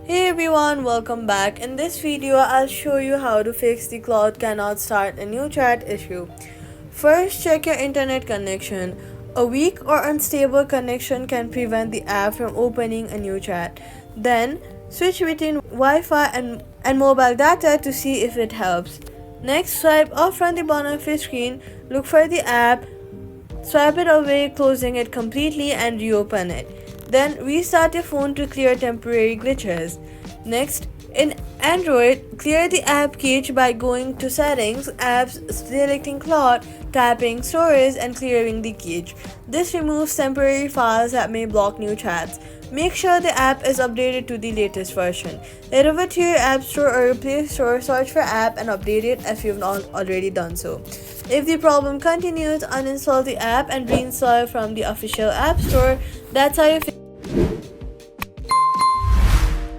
Hey everyone, welcome back. In this video, I'll show you how to fix the Claude cannot start a new chat issue. First, check your internet connection. A weak or unstable connection can prevent the app from opening a new chat. Then, switch between Wi-Fi and mobile data to see if it helps. Next, swipe off from the bottom of your screen, look for the app, swipe it away, closing it completely and reopen it. Then restart your phone to clear temporary glitches. Next, in Android, clear the app cache by going to Settings, Apps, selecting Claude, tapping Storage and clearing the cache. This removes temporary files that may block new chats. Make sure the app is updated to the latest version. Head over to your App Store or Play Store, search for app and update it if you've not already done so. If the problem continues, uninstall the app and reinstall it from the official App Store. That's how you